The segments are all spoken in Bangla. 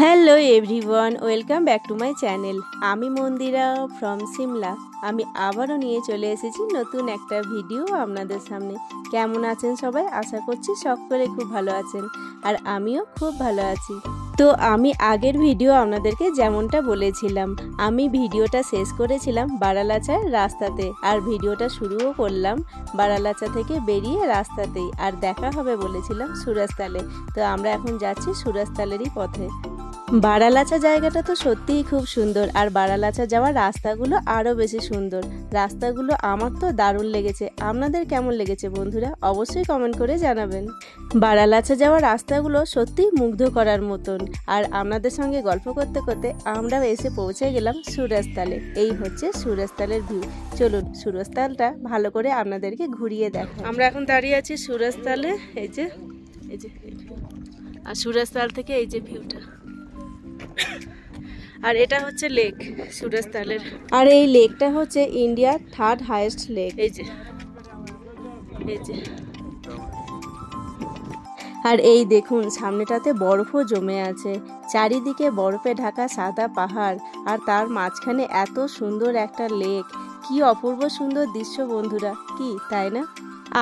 Hello everyone, welcome back to my channel. আমি মন্দিরা ফ্রম সিমলা। আমি আবারও নিয়ে চলে এসেছি নতুন একটা ভিডিও আপনাদের সামনে। কেমন আছেন সবাই? আশা করছি সকলে খুব ভালো আছেন, আর আমিও খুব ভালো আছি। তো আমি আগের ভিডিও আপনাদেরকে যেমনটা বলেছিলাম, আমি ভিডিওটা শেষ করেছিলাম বারালাচার রাস্তাতে, আর ভিডিওটা শুরুও করলাম বারালাচা থেকে বেরিয়ে রাস্তাতেই। আর দেখা হবে বলেছিলাম সুরজতালে। তো আমরা এখন যাচ্ছি সুরজতালেরই পথে। বারালাচা জায়গাটা তো সত্যিই খুব সুন্দর, আর বারালাচা যাওয়ার রাস্তাগুলো আরও বেশি সুন্দর। রাস্তাগুলো আমার তো দারুণ লেগেছে। আপনাদের কেমন লেগেছে বন্ধুরা? অবশ্যই কমেন্ট করে জানাবেন। বারালাচা যাওয়ার রাস্তাগুলো সত্যিই মুগ্ধ করার মতন। আর আপনাদের সঙ্গে গল্প করতে করতে আমরা এসে পৌঁছে গেলাম সুরজতালে। এই হচ্ছে সুরজতালের ভিউ। চলুন সুরজতালটা ভালো করে আপনাদেরকে ঘুরিয়ে দেখাই। আমরা এখন দাঁড়িয়ে আছি সুরজতালে। এই যে আর সুরজতাল থেকে এই যে ভিউটা, আর এটা হচ্ছে লেক সুরজতালের। আর এই লেকটা হচ্ছে ইন্ডিয়ার 3rd হাইয়েস্ট লেক। এই যে আর এই দেখুন সামনেটাতে বরফও জমে আছে। চারিদিকে বরফে ঢাকা সাদা পাহাড়, আর তার মাঝখানে এত সুন্দর একটা লেক। কি অপূর্ব সুন্দর দৃশ্য বন্ধুরা, কি তাই না?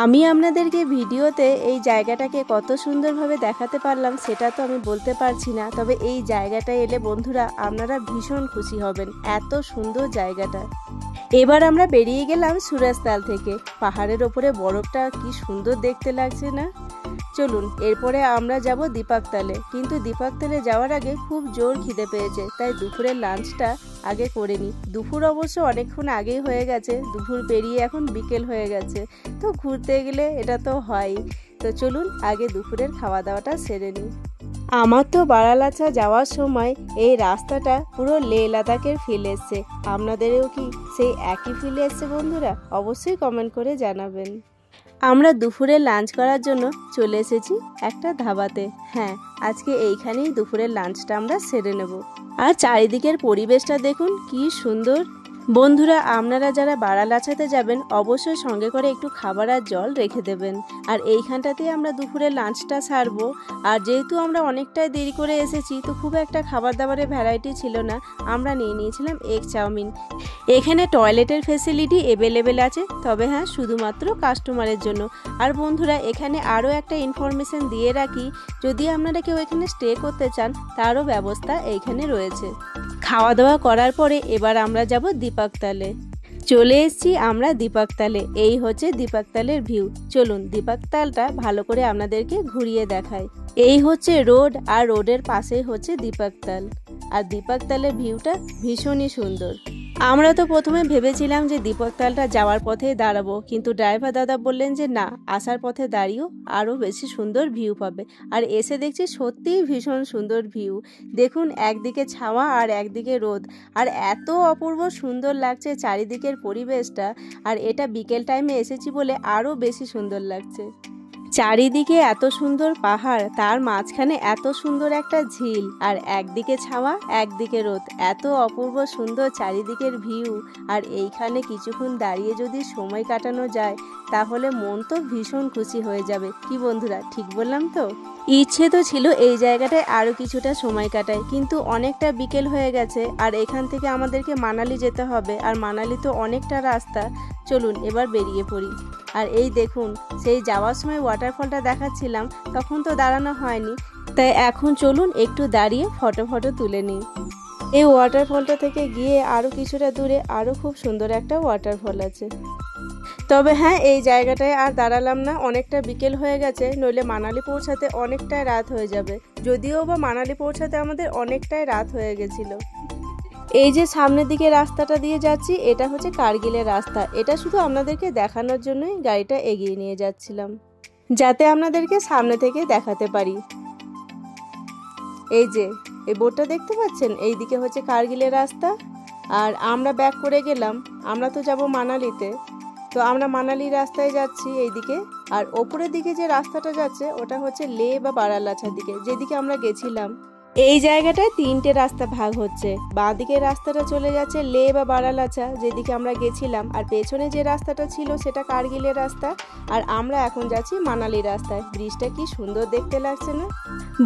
আমি আপনাদেরকে ভিডিওতে এই জায়গাটাকে কত সুন্দরভাবে দেখাতে পারলাম সেটা তো আমি বলতে পারছি না, তবে এই জায়গাটায় এলে বন্ধুরা আপনারা ভীষণ খুশি হবেন। এত সুন্দর জায়গাটা। এবার আমরা বেরিয়ে গেলাম সুরজতাল থেকে। পাহাড়ের ওপরে বরফটা কি সুন্দর দেখতে লাগছে না? চলুন এরপরে আমরা যাব দীপাকতালে। কিন্তু দীপাকতালে যাওয়ার আগে খুব জোর খিদে পেয়েছে, তাই দুপুরের লাঞ্চটা আগে করে নিই। দুপুর অবশ্য অনেকক্ষণ আগেই হয়ে গেছে, দুপুর পেরিয়ে এখন বিকেল হয়ে গেছে। তো ঘুরতে গেলে এটা তো হয়। তো চলুন আগে দুপুরের খাওয়া দাওয়াটা সেরে নিই। আমার তো বারালাচা যাওয়ার সময় এই রাস্তাটা পুরো লে লাদাখের ফিল এসছে। আপনাদেরও কি সেই একই ফিল এসছে বন্ধুরা? অবশ্যই কমেন্ট করে জানাবেন। আমরা দুপুরে লাঞ্চ করার জন্য চলে এসেছি একটা ধাবাতে। হ্যাঁ, আজকে এইখানেই দুপুরের লাঞ্চটা আমরা সেরে নেব। আর চারিদিকের পরিবেশটা দেখুন কি সুন্দর। বন্ধুরা আপনারা যারা বারালাচাতে যাবেন অবশ্যই সঙ্গে করে একটু খাবার আর জল রেখে দেবেন। আর এইখানটাতেই আমরা দুপুরের লাঞ্চটা সারবো। আর যেহেতু আমরা অনেকটাই দেরি করে এসেছি, তো খুব একটা খাবার দাবারের ভ্যারাইটি ছিল না। আমরা নিয়ে নিয়েছিলাম এগ চাউমিন। এখানে টয়লেটের ফেসিলিটি অ্যাভেলেবেল আছে, তবে হ্যাঁ শুধুমাত্র কাস্টমারের জন্য। আর বন্ধুরা এখানে আরও একটা ইনফরমেশন দিয়ে রাখি, যদি আপনারা কেউ এখানে স্টে করতে চান তারও ব্যবস্থা এইখানে রয়েছে। খাওয়া দাওয়া করার পরে এবার আমরা যাব দীপাকতালে। চলে এসেছি আমরা দীপাকতালে। এই হচ্ছে দীপাকতালের ভিউ। চলুন দীপাকতালটা ভালো করে আপনাদেরকে ঘুরিয়ে দেখাই। এই হচ্ছে রোড, আর রোডের পাশেই হচ্ছে দীপাকতাল। আর দীপাকতালের ভিউটা ভীষণই সুন্দর। আমরা তো প্রথমে ভেবেছিলাম যে দীপাকতালটা যাওয়ার পথে দাঁড়াবো, কিন্তু ড্রাইভার দাদা বললেন যে না, আসার পথে দাঁড়িয়েও আরও বেশি সুন্দর ভিউ পাবে। আর এসে দেখছি সত্যিই ভীষণ সুন্দর ভিউ। দেখুন একদিকে ছাওয়া আর একদিকে রোদ, আর এত অপূর্ব সুন্দর লাগছে চারিদিকের পরিবেশটা। আর এটা বিকেল টাইমে এসেছি বলে আরও বেশি সুন্দর লাগছে। চারিদিকে এত সুন্দর পাহাড়, তার মাঝখানে এত সুন্দর একটা ঝিল, আর একদিকে ছাওয়া একদিকে রোদ। এত অপূর্ব সুন্দর চারিদিকের ভিউ। আর এইখানে কিছুক্ষণ দাঁড়িয়ে যদি সময় কাটানো যায় তাহলে মন তো ভীষণ খুশি হয়ে যাবে। কি বন্ধুরা, ঠিক বললাম তো? ইচ্ছে তো ছিল এই জায়গাটায় আরও কিছুটা সময় কাটাই, কিন্তু অনেকটা বিকেল হয়ে গেছে। আর এখান থেকে আমাদেরকে মানালি যেতে হবে, আর মানালি তো অনেকটা রাস্তা। চলুন এবার বেরিয়ে পড়ি। আর এই দেখুন সেই যাওয়ার সময় ওয়াটারফলটা দেখাচ্ছিলাম, তখন তো দাঁড়ানো হয়নি, তাই এখন চলুন একটু দাঁড়িয়ে ফটো তুলে নিই। এই ওয়াটারফলটা থেকে গিয়ে আরও কিছুটা দূরে আরও খুব সুন্দর একটা ওয়াটারফল আছে। তবে হ্যাঁ, এই জায়গাটায় আর দাঁড়ালাম না, অনেকটা বিকেল হয়ে গেছে, নইলে মানালি পৌঁছাতে অনেকটাই রাত হয়ে যাবে। যদিও বা মানালি পৌঁছাতে আমাদের অনেকটাই রাত হয়ে গেছিল। এই যে সামনের দিকে রাস্তাটা দিয়ে যাচ্ছি, এটা হচ্ছে কার্গিলের রাস্তা। এটা শুধু আপনাদেরকে দেখানোর জন্যই গাড়িটা এগিয়ে নিয়ে যাচ্ছিলাম, যাতে আপনাদেরকে সামনে থেকে দেখাতে পারি। এই যে এই বোর্ডটা দেখতে পাচ্ছেন, এই দিকে হচ্ছে কার্গিলের রাস্তা। আর আমরা ব্যাক করে গেলাম, আমরা তো যাব মানালিতে। তো আমরা মানালির রাস্তায় যাচ্ছি এইদিকে। আর ওপরের দিকে যে রাস্তাটা যাচ্ছে ওটা হচ্ছে লে বা বারালাচার দিকে, যেদিকে আমরা গেছিলাম। এই জায়গাটায় তিনটে রাস্তা ভাগ হচ্ছে। বাঁ দিকের রাস্তাটা চলে যাচ্ছে লে বা বারালাচা, যেদিকে আমরা গেছিলাম, আর পেছনে যে রাস্তাটা ছিল সেটা কার্গিলের রাস্তা। আর আমরা এখন যাচ্ছি মানালি রাস্তায়। ব্রিজটা কি সুন্দর দেখতে লাগছে না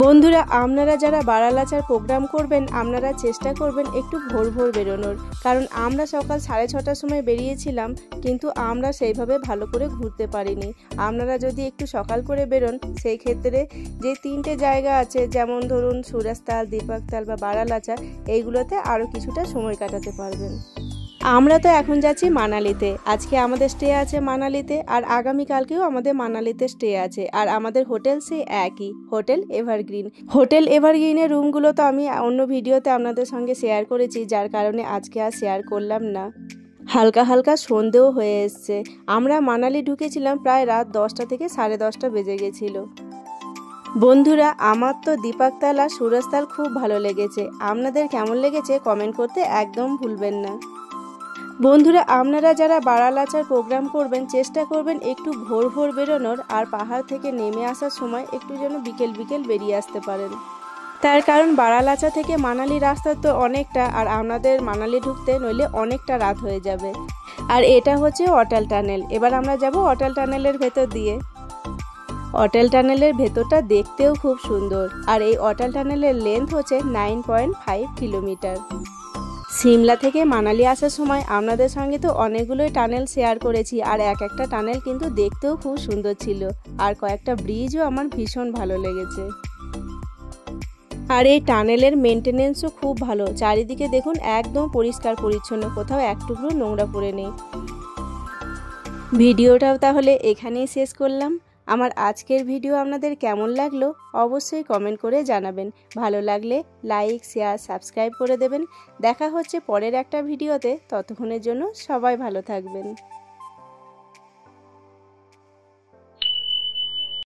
বন্ধুরা? আপনারা যারা বারালাচার প্রোগ্রাম করবেন আপনারা চেষ্টা করবেন একটু ভোর ভোর বেরোনোর, কারণ আমরা সকাল 6:30টার সময় বেরিয়েছিলাম, কিন্তু আমরা সেইভাবে ভালো করে ঘুরতে পারিনি। আপনারা যদি একটু সকাল করে বেরোন, সেই ক্ষেত্রে যে তিনটে জায়গা আছে, যেমন ধরুন সুরজতাল, দীপকতাল বা বারালাচা, এইগুলোতে আরও কিছুটা সময় কাটাতে পারবেন। আমরা তো এখন যাচ্ছি মানালিতে। আজকে আমাদের স্টে আছে মানালিতে, আর আগামীকালকেও আমাদের মানালিতে স্টে আছে। আর আমাদের হোটেল সেই একই, হোটেল এভারগ্রিন। হোটেল এভারগ্রিনের রুমগুলো তো আমি অন্য ভিডিওতে আপনাদের সঙ্গে শেয়ার করেছি, যার কারণে আজকে আর শেয়ার করলাম না। হালকা হালকা সন্ধেও হয়ে এসছে। আমরা মানালি ঢুকেছিলাম প্রায় রাত 10টা থেকে 10:30 বেজে গেছিল। বন্ধুরা, আমার তো দীপকতাল আর সুরজতাল খুব ভালো লেগেছে। আপনাদের কেমন লেগেছে কমেন্ট করতে একদম ভুলবেন না। বন্ধুরা, আপনারা যারা বারালাচার প্রোগ্রাম করবেন চেষ্টা করবেন একটু ভোর ভোর বেরোনোর, আর পাহাড় থেকে নেমে আসার সময় একটু যেন বিকেল বিকেল বেরিয়ে আসতে পারেন। তার কারণ বারালাচা থেকে মানালি রাস্তা তো অনেকটা, আর আপনাদের মানালি ঢুকতে নইলে অনেকটা রাত হয়ে যাবে। আর এটা হচ্ছে অটল টানেল। এবার আমরা যাব অটল টানেলের ভেতর দিয়ে। অটল টানেলের ভেতরটা দেখতেও খুব সুন্দর, আর এই অটল টানেলের লেন্থ হচ্ছে 9.5 কিলোমিটার। সিমলা থেকে মানালি আসার সময় আপনাদের সঙ্গে তো অনেকগুলোই টানেল শেয়ার করেছি, আর এক একটা টানেল কিন্তু দেখতেও খুব সুন্দর ছিল, আর কয়েকটা ব্রিজও আমার ভীষণ ভালো লেগেছে। আর এই টানেলের মেনটেনেন্সও খুব ভালো। চারিদিকে দেখুন একদম পরিষ্কার পরিচ্ছন্ন, কোথাও এক টুকরো নোংরা পড়ে নেই। ভিডিওটাও তাহলে এখানেই শেষ করলাম। আমার আজকের ভিডিও আপনাদের কেমন লাগলো অবশ্যই কমেন্ট করে জানাবেন। ভালো লাগলে লাইক, শেয়ার, সাবস্ক্রাইব করে দেবেন। দেখা হচ্ছে পরের একটা ভিডিওতে। ততক্ষণের জন্য সবাই ভালো থাকবেন।